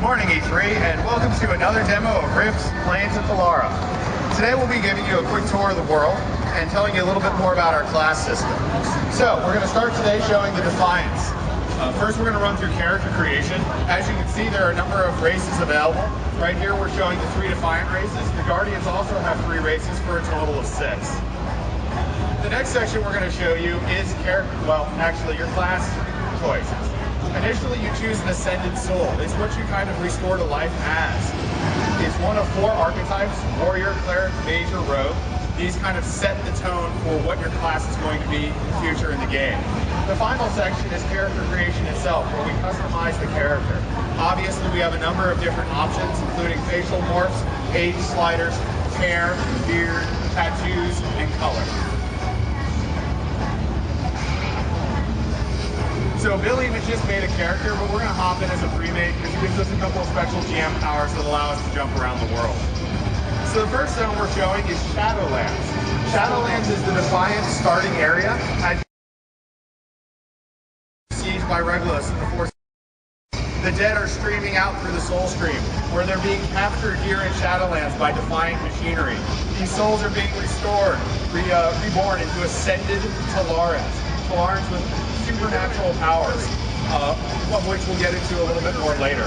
morning, E3, and welcome to another demo of Rifts, Planes, and Telara. Today we'll be giving you a quick tour of the world and telling you a little bit more about our class system. So, we're going to start today showing the Defiance. First, we're going to run through character creation. As you can see, there are a number of races available. Right here, we're showing the 3 Defiant races. The Guardians also have 3 races for a total of 6. The next section we're going to show you is your class choices. Initially, you choose an Ascended Soul. It's what you kind of restore to life as. It's one of 4 archetypes: Warrior, Cleric, Mage, or Rogue. These kind of set the tone for what your class is going to be in the future in the game. The final section is character creation itself, where we customize the character. Obviously, we have a number of different options, including facial morphs, age sliders, hair, beard, tattoos, and color. So Billy just made a character, but we're going to hop in as a pre-made because it gives us a couple of special GM powers that allow us to jump around the world. So the first zone we're showing is Shadowlands. Shadowlands is the Defiant starting area. As sieged by Regulus and the Force. The dead are streaming out through the Soul Stream, where they're being captured here in Shadowlands by Defiant machinery. These souls are being restored, reborn into Ascended Telarans. Telarans with supernatural powers, of which we'll get into a little bit more later.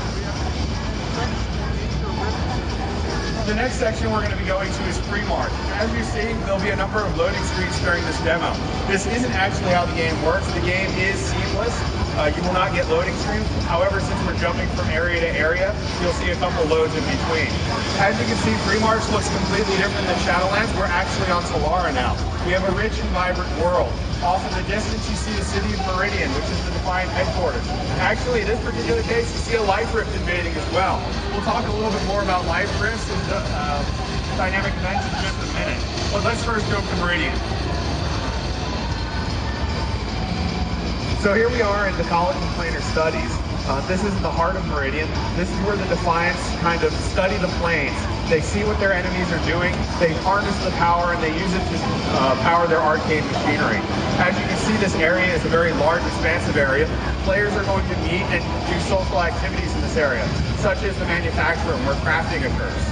The next section we're going to be going to is Pre-March. As you see, there'll be a number of loading screens during this demo. This isn't actually how the game works. The game is seamless. You will not get loading screens. However, since we're jumping from area to area, you'll see a couple loads in between. As you can see, Pre-March looks completely different than Shadowlands. We're actually on Telara now. We have a rich and vibrant world. Off in the distance, you see the city of Meridian, which is the Defiant headquarters. Actually, in this particular case, you see a life rift invading as well. We'll talk a little bit more about life rifts and dynamic events in just a minute. But let's first go to Meridian. So here we are in the College of Planar Studies. This is the heart of Meridian. This is where the Defiants kind of study the planes. They see what their enemies are doing, they harness the power, and they use it to power their arcane machinery. As you can see, this area is a very large, expansive area. Players are going to meet and do social activities in this area, such as the manufacturer where crafting occurs.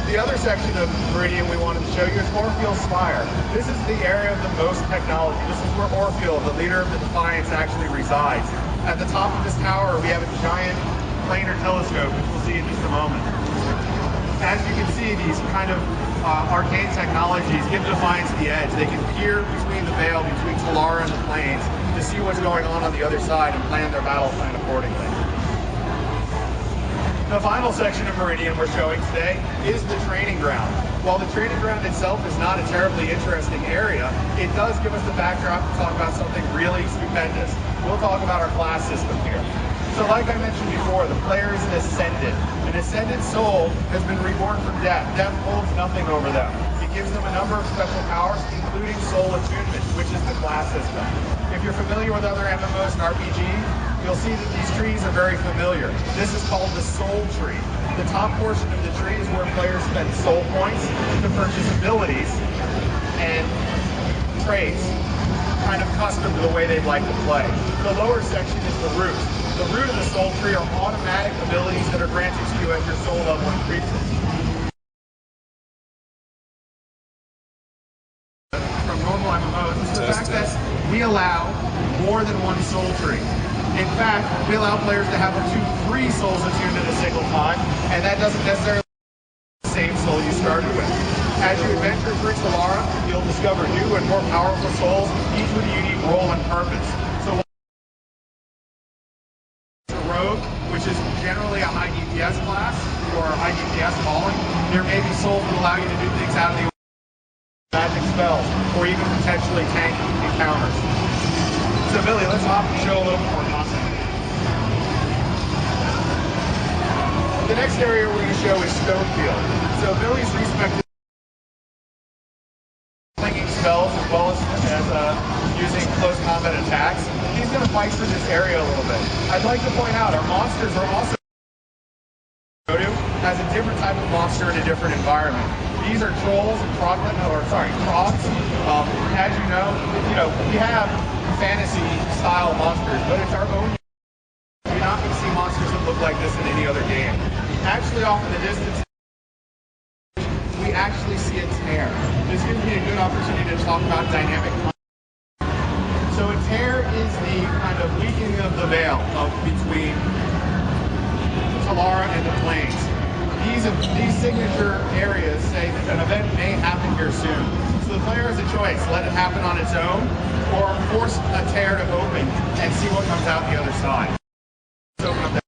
The other section of Meridian we wanted to show you is Orpheal's Spire. This is the area of the most technology. This is where Orpheal, the leader of the Defiants, actually resides. At the top of this tower, we have a giant planar telescope, which we'll see in just a moment. As you can see, these kind of arcane technologies give the Defiants the edge. They can peer between the veil, between Telara and the planes, to see what's going on the other side and plan their battle plan accordingly. The final section of Meridian we're showing today is the training ground. While the training ground itself is not a terribly interesting area, it does give us the backdrop to talk about something really stupendous. We'll talk about our class system here. So like I mentioned before, the player is an Ascended. An Ascended soul has been reborn from death. Death holds nothing over them. It gives them a number of special powers, including Soul Attunement, which is the class system. If you're familiar with other MMOs and RPGs, you'll see that these trees are very familiar. This is called the Soul Tree. The top portion of the tree is where players spend soul points to purchase abilities and traits, kind of custom to the way they'd like to play. The lower section is the root. The root of the Soul Tree are automatic abilities that are granted to you as your soul level increases. From normal MMOs is the fact that we allow more than one soul tree. In fact, we allow players to have up to 3 souls attuned at a single time, and that doesn't necessarily be the same soul you started with. As you adventure through Telara, you'll discover new and more powerful souls, each with a unique role and purpose. So Rogue, which is generally a high DPS class, or a high DPS calling, there may be souls that allow you to do things out of the magic spells, or even potentially tank encounters. So Billy, let's hop and show a little more content. The next area we're going to show is Stonefield. So Billy's respected clinging spells as well as using close combat attacks. He's going to fight through this area a little bit. I'd like to point out our monsters are also has a different type of monster in a different environment. These are trolls and frogs. As you know, we have fantasy style monsters, but it's our own look like this in any other game. Actually, off in the distance, we actually see a tear. This gives me a good opportunity to talk about dynamic. So a tear is the kind of weakening of the veil between Telara and the plains. These signature areas say that an event may happen here soon. So the player has a choice: let it happen on its own, or force a tear to open and see what comes out the other side. Let's open up that.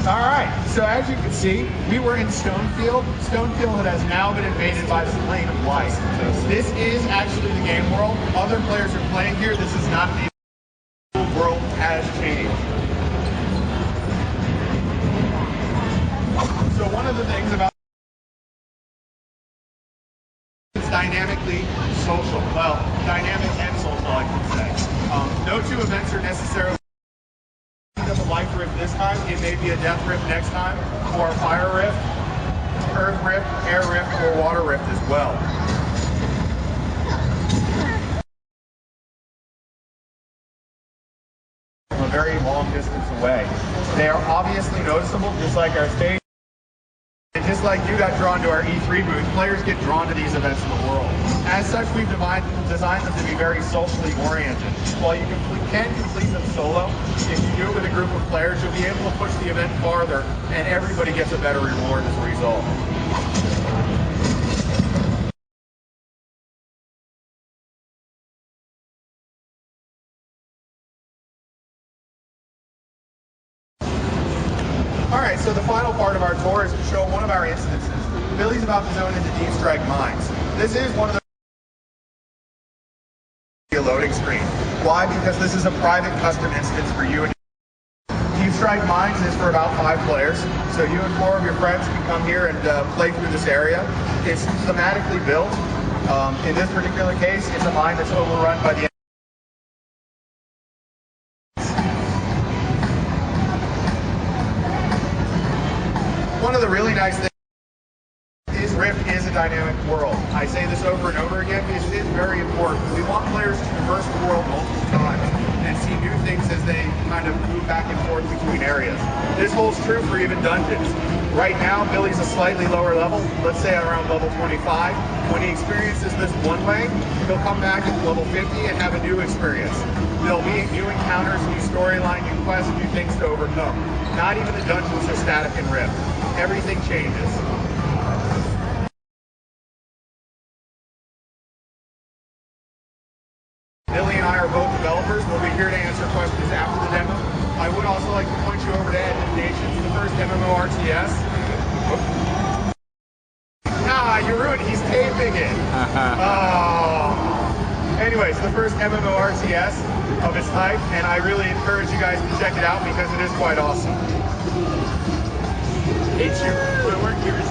All right, so as you can see, we were in Stonefield. Stonefield has now been invaded by the Plane of Light. This is actually the game world. Other players are playing here. This is not the world has changed. So one of the things about it's dynamically social. Well, dynamic and social, I can say. No two events are necessarily of a life rift this time. It may be a death rift next time, or a fire rift, earth rift, air rift, or water rift as well. From a very long distance away. They are obviously noticeable, just like our stage. And just like you got drawn to our E3 booth, players get drawn to these events in the world. As such, we've designed them to be very socially oriented. While you can complete them solo, if you do it with a group of players, you'll be able to push the event farther, and everybody gets a better reward as a result. Alright, so the final part of our tour is to show one of our instances. Billy's about to zone into Deep Strike Mines. This is one of the loading screen. Why? Because this is a private custom instance for you. Deep Strike Mines is for about 5 players, so you and 4 of your friends can come here and play through this area. It's thematically built. In this particular case, it's a mine that's overrun by the One of the really nice things is Rift is a dynamic world. I say this over and over again because it is very important. We want players to traverse the world multiple times and see new things as they kind of move back and forth between areas. This holds true for even dungeons. Right now, Billy's a slightly lower level, let's say around level 25. When he experiences this one way, he'll come back at level 50 and have a new experience. There'll be new encounters, new storyline, new quests, new things to overcome. Not even the dungeons are static in Rift. Everything changes. Billy and I are both developers. We'll be here to answer questions after the demo. I would also like to point you over to Edmund Nations, the first MMORTS. Ah, you ruined it. He's taping it. Anyways, the first MMORTS of its type, and I really encourage you guys to check it out because it is quite awesome. Hate you. My work here is